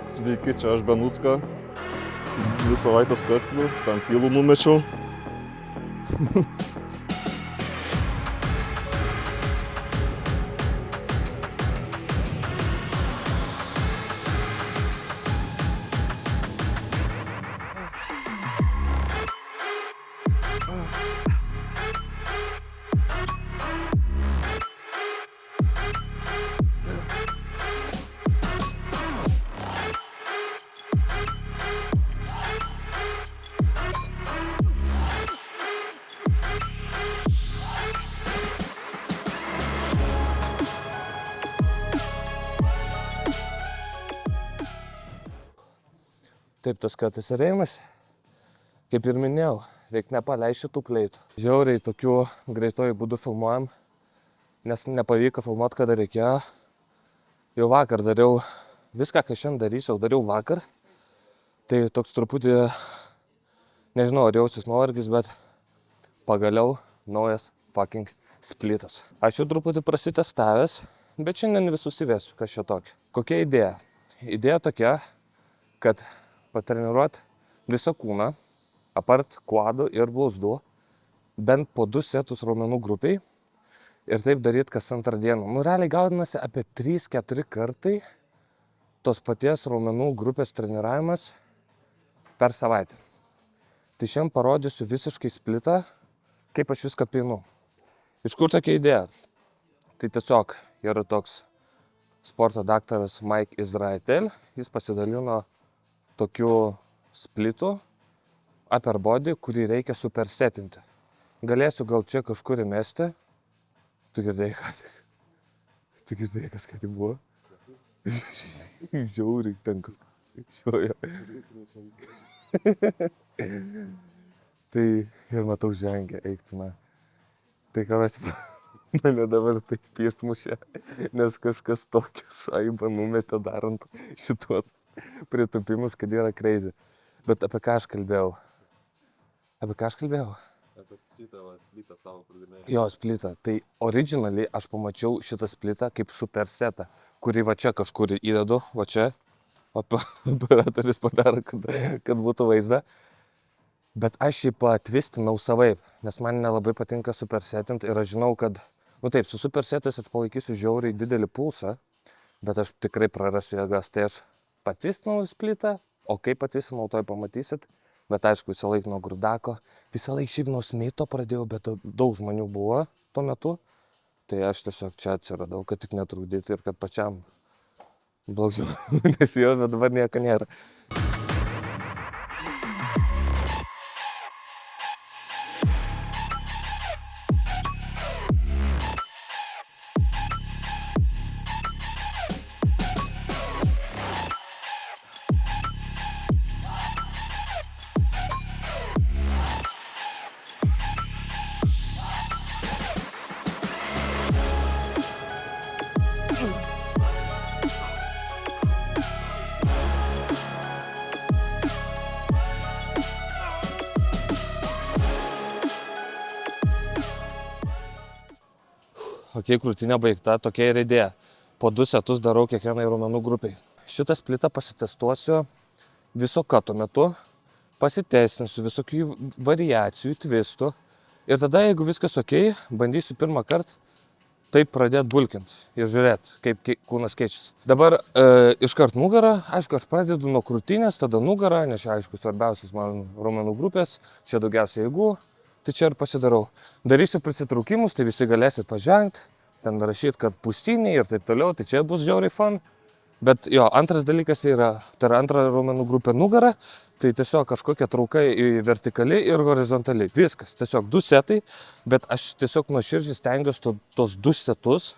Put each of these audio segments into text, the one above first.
Sveiki, čia aš Benucka. 2 savaitės katinu, 5 kilų numečiau. Taip, tas įsirėjimas, kaip ir minėjau, reikia nepaleisti šitų pleitų. Žiauriai tokiu greituoju būdu filmuojam, nes nepavyko filmuoti, kada reikėjo. Jau vakar dariau viską, ką šiandien darysiu, dariau vakar. Tai toks truputį, nežinau, ar jausis nuovargis, bet pagaliau naujas fucking splitas. Aš jau truputį prasitestavęs, bet šiandien visus įvesiu, kas čia tokio. Kokia idėja? Idėja tokia, kad patreniruot visą kūną, apart quadų ir blauzdų, bent po 2 setus raumenų grupiai ir taip daryt kas antrą dieną. Realiai gaudinasi apie 3-4 kartai tos paties raumenų grupės treniravimas per savaitę. Tai šiandien parodysiu visiškai splitą, kaip aš viską peinu. Iš kur tokia idėja? Tai tiesiog yra toks sporto daktaras Mike Israetel, jis pasidalino tokių splitų upper body, kurį reikia supersetinti. Galėsiu gal čia kažkur įmesti. Tu girdėjai, kas ką tik buvo? Žiauriai ten šiojo. Tai ir matau žengia, eiktina. Tai ką aš mane dabar taip išmušė, nes kažkas tokį šaibą numetė darant šitos pritupimus, kad yra crazy. Bet apie ką aš kalbėjau? Apie šitą splitą savo pradėmėjau. Jo, splitą. Tai originaliai aš pamačiau šitą splitą kaip supersetą, kurį va čia kažkur įdedu, va čia. Operatorius padaro, kad būtų vaizda. Bet aš jį patvistinau savaip, nes man nelabai patinka supersetinti ir aš žinau, kad, taip, su supersetais aš palaikysiu žiauriai didelį pulsą, bet aš tikrai prarasiu jėgas. Tai aš patvistinau splitą, o kaip patvistinau, toj pamatysit. Bet aišku, visą laiką nuo grudako, visą laiką šiaip nuo smito pradėjau, bet daug žmonių buvo tuo metu. Tai aš tiesiog čia atsiradau, kad tik netrukdyti ir kad pačiam blogiau, nes jo dabar nieko nėra. Ok, krūtinė baigta, tokia ir idėja. Po 2 setus darau kiekvienai raumenų grupiai. Šitą splitą pasitestuosiu viso kato metu, pasiteisinsiu visokių variacijų, twistų. Ir tada, jeigu viskas ok, bandysiu pirmą kartą taip pradėti bulkinti ir žiūrėti, kaip kūnas keičiasi. Dabar iškart nugarą, aišku, aš pradedu nuo krūtinės, tada nugarą, nes čia, aišku, svarbiausias man raumenų grupės, čia daugiausiai jėgų. Tai čia ir pasidarau. Darysiu prisitraukimus, tai visi galėsit pažengti, ten rašyti, kad pusiniai ir taip toliau, tai čia bus žiauriai fun. Bet jo, antras dalykas yra, tai yra antra raumenų grupė nugara, tai tiesiog kažkokia trauka į vertikali ir horizontali. Viskas, tiesiog 2 setai, bet aš tiesiog nuoširdžiai stengiuosi tos 2 setus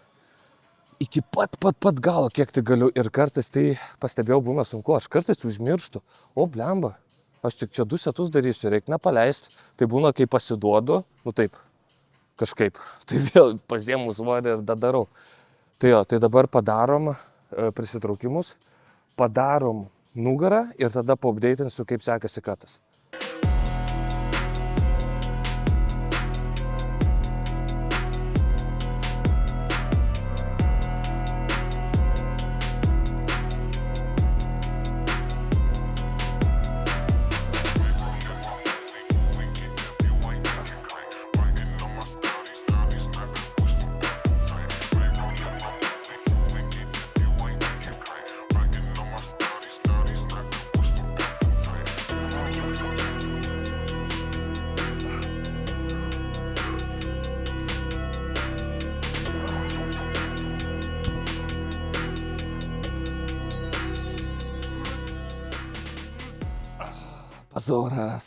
iki pat galo, kiek tai galiu. Ir kartais tai pastebėjau būna sunku, aš kartais užmirštu, o blemba. Aš tik čia 2 setus darysiu, reikia nepaleisti. Tai būna, kai pasiduodu, taip, kažkaip. Tai vėl pasiėmu svorį ir darau. Tai jo, tai dabar padarom prisitraukimus, padarom nugarą ir tada paupdeitinsiu, kaip sekasi katas. Mazūras.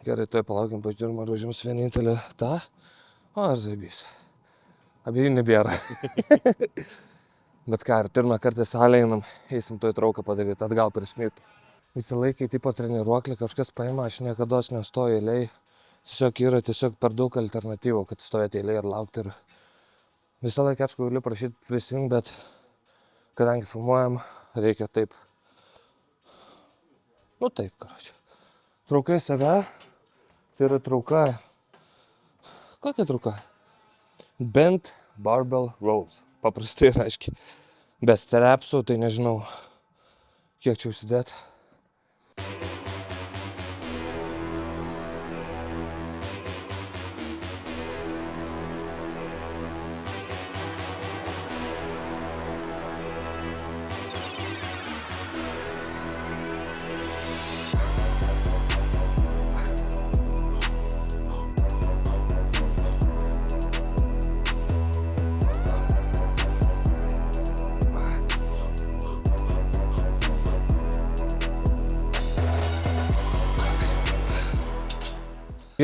Gerai, tai palaukim, pažiūrėjom, ar užims vienintelį tą. O, aš zaibys. Abiejų nebėra. Bet ką, ir pirmą kartą salę einam, eisim to į trauką padaryti, atgal prismėti. Visą laiką tipo treniruoklį kažkas paima, aš niekada nestoju eiliai. Tiesiog yra per daug alternatyvų, kad stovėti eiliai ir laukti. Ir visą laiką, aišku, galiu prašyti prisijungti, bet kadangi filmuojam, reikia taip. Nu taip, karočiui. Traukai save, tai yra trauka. Kokia trauka? Bent barbell rows. Paprastai ir aiškiai. Be strepsų, tai nežinau, kiek čia užsidėti.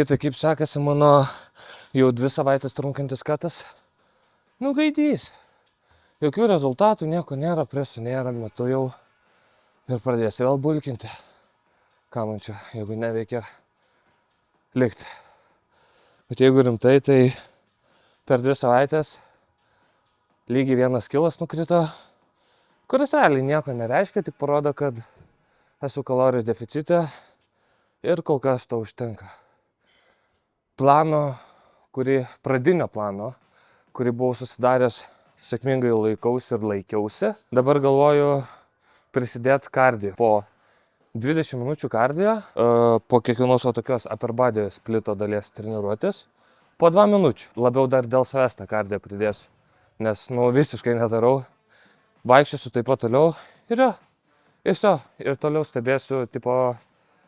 Tai kaip sekasi mano jau 2 savaitės trunkantis katas? Nu, gaidys. Jokių rezultatų, nieko nėra, presų nėra, metu jau ir pradėsiu vėl bulkinti. Ką man čia, jeigu neveikia, likti. Bet jeigu rimtai, tai per 2 savaitės lygiai 1 kilas nukrito, kuris realiai nieko nereiškia, tik parodo, kad esu kalorijų deficite ir kol kas to užtenka. Pradinio plano, kurį buvau susidaręs, sėkmingai laikausi ir laikiausi. Dabar galvoju prisidėti kardio. Po 20 minučių kardio, po kiekvienos tokios upper body splito dalies treniruotės, po 2 minučių. Labiau dar dėl savęs tą kardio pridėsiu, nes visiškai nedarau. Vaikščiosiu taip pat toliau ir toliau stebėsiu tipo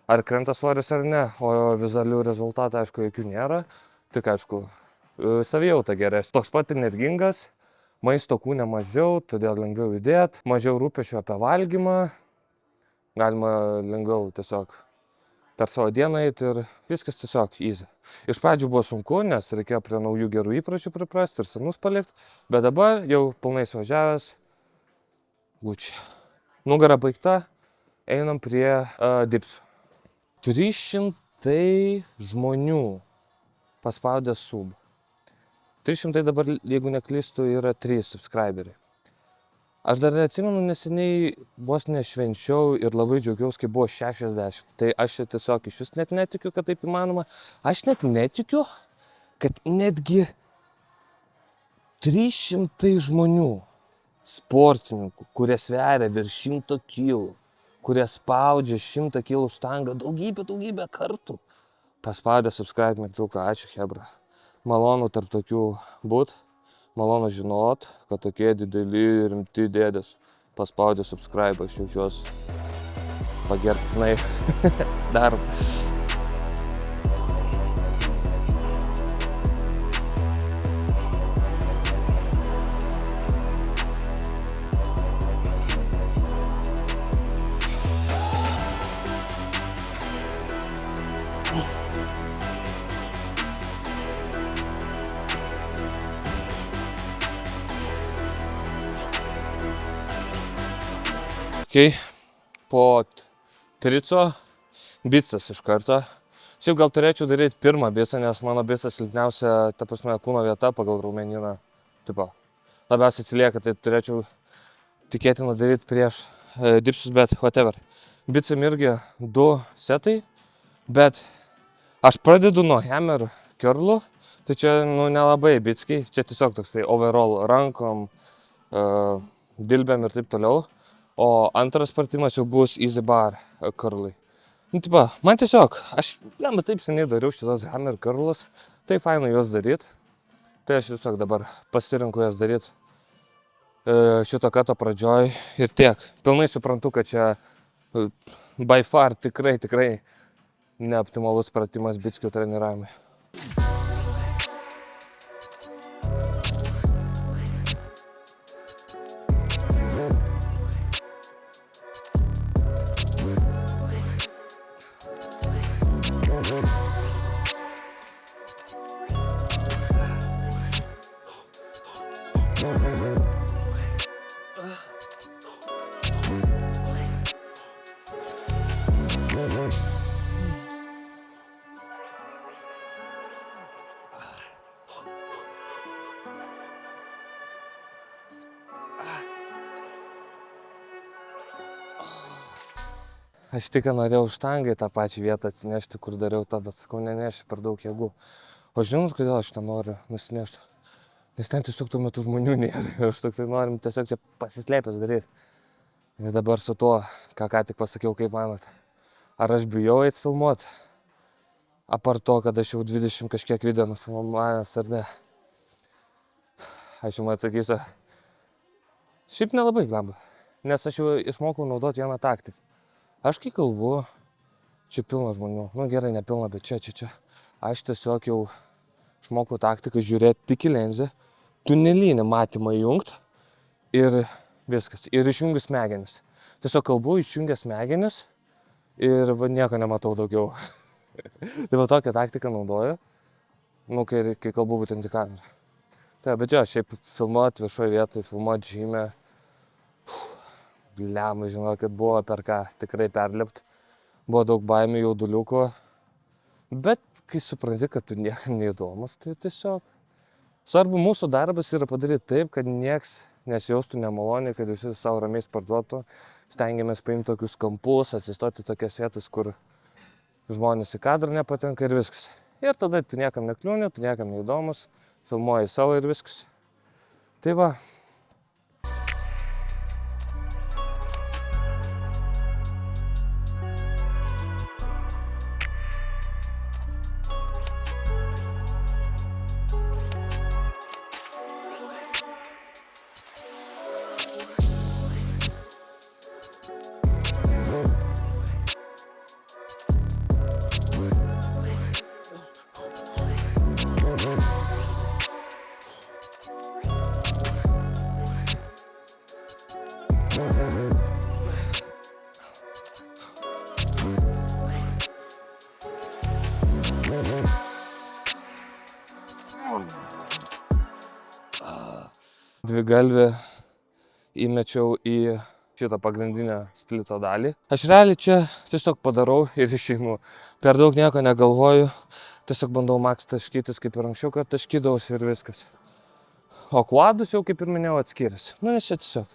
ar krenta svoris ar ne, o vizualių rezultatų, aišku, jokių nėra. Tik, aišku, savijauta geresnė. Toks pat energingas, maisto kūne mažiau, todėl lengviau judėti, mažiau rūpesčių apie valgymą. Galima lengviau tiesiog per savo dieną eiti ir viskas tiesiog easy. Iš pradžių buvo sunku, nes reikėjo prie naujų gerų įpročių priprasti ir senus palikti, bet dabar jau pilnai suvažiavęs, gučiai. Nugara baigta, einam prie dipsų. 300 žmonių paspaudė sub. 300 dabar, jeigu neklystu, yra 3 subscriberiai. Aš dar atsimenu, neseniai vos nešvenčiau ir labai džiaugiausi, kai buvo 60. Tai aš tiesiog iš vis net netikiu, kad taip įmanoma. Aš net netikiu, kad netgi 300 žmonių, sportininkų, kurie sveria virš 100 kilų, kurie spaudžia 100 kilų štangą daugybę kartų. Paspaudė subscribe mygtuką, ačiū hebra. Malonu tarp tokių būt, malonu žinot, kad tokie dideli rimti dėdės paspaudė subscribe, aš jaučiuosi pagerbtinai darbu. Po trico bicas iš karto. Šiaip gal turėčiau daryti pirmą bicą, nes mano bicas silpniausia, ta prasme, kūno vieta pagal raumenyną. Tipo, labiausiai atsilieka, tai turėčiau tikėtina daryti prieš dipsus, bet whatever. Bicam irgi 2 setai, bet aš pradedu nuo hammer curlų, tai čia nelabai bickiai, čia tiesiog toks tai overall rankom, dilbėm ir taip toliau. O antras pratimas jau bus easy bar curlai. Man tiesiog, aš taip seniai dariau šitas hammer curlus, tai faina juos daryti. Tai aš tiesiog dabar pasirinku jas daryti šito kato pradžioj ir tiek. Pilnai suprantu, kad čia by far tikrai neoptimalus pratimas bickių treniravimui. Aš tik norėjau štangą į tą pačią vietą atsinešti, kur dariau tą, bet sakau, nenešiu per daug jėgų. O žinot, kodėl aš tą noriu nusinešti? Nes ten tiesiog tuo metu žmonių nėra ir aš toksai norim tiesiog čia pasislėpęs daryti. Ir dabar su tuo, ką tik pasakiau, kaip manot, ar aš bijau eit filmuot? Apart to, kad aš jau 20 kažkiek video nufilmavęs ar ne. Aš jums atsakysiu, šiaip nelabai blemba, nes aš jau išmokau naudoti vieną taktiką. Aš kai kalbu, čia pilna žmonių, nu gerai, ne pilna, bet čia. Aš tiesiog jau išmokau taktiką žiūrėti tik į lenzę, tunelinį matymą įjungti ir viskas. Ir išjungiu smegenis. Tiesiog kalbu, išjungia smegenis ir va, nieko nematau daugiau. Tai va tokią taktiką naudoju, nu, kai kalbu būtent į kamerą. Tai, bet jo, šiaip filmuoti viešoje vietoje, filmuoti žymę. Blemai, žinau, kad buvo per ką tikrai perlipt. Buvo daug baimių, jauduliukų. Bet kai supranti, kad tu niekam neįdomus, tai tiesiog. Svarbu, mūsų darbas yra padaryti taip, kad nieks nesijaustų nemaloniai, kad visi savo ramiai sportuotų. Stengiamės paimti tokius kampus, atsistoti tokias vietas, kur žmonės į kadrą nepatenka ir viskas. Ir tada tu niekam nekliūni, tu niekam neįdomus, filmuoji savo ir viskas. Tai va. Dvigalvį įmečiau į šitą pagrindinę splito dalį. Aš realiai čia tiesiog padarau ir išeinu. Per daug nieko negalvoju. Tiesiog bandau maks taškytis kaip ir anksčiau, kad taškydavausi ir viskas. O kvadus jau kaip ir minėjau atskyręs. Nu nes čia tiesiog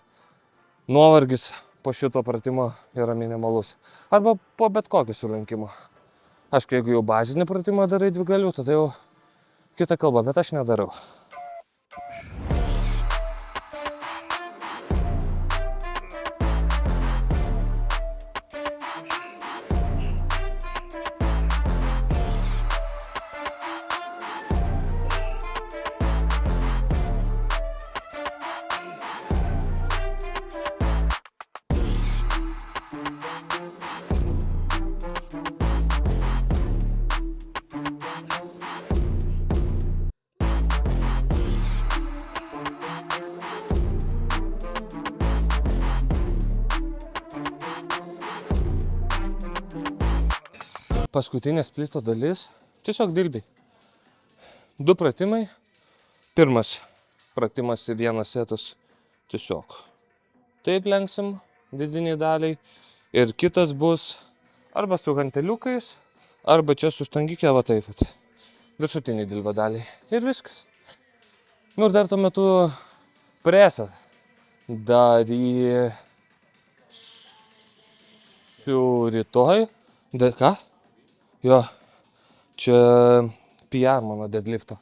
nuovargis po šito pratimo yra minimalus. Arba po bet kokio sulenkimo. Aišku, jeigu jau bazinį pratimą darai dvigalvių, tada jau kita kalba, bet aš nedarau. Paskutinė splito dalis, tiesiog dilbiai. 2 pratimai. Pirmas pratimas ir vienas setas tiesiog. Taip lenksim vidiniai daliai. Ir kitas bus arba su hanteliukais, arba čia su štangikė, va taip. Viršutiniai dilbio daliai. Ir viskas. Nu ir dar tuo metu presą darysiu rytoj. Ką? Jo, čia PR mano deadlifto.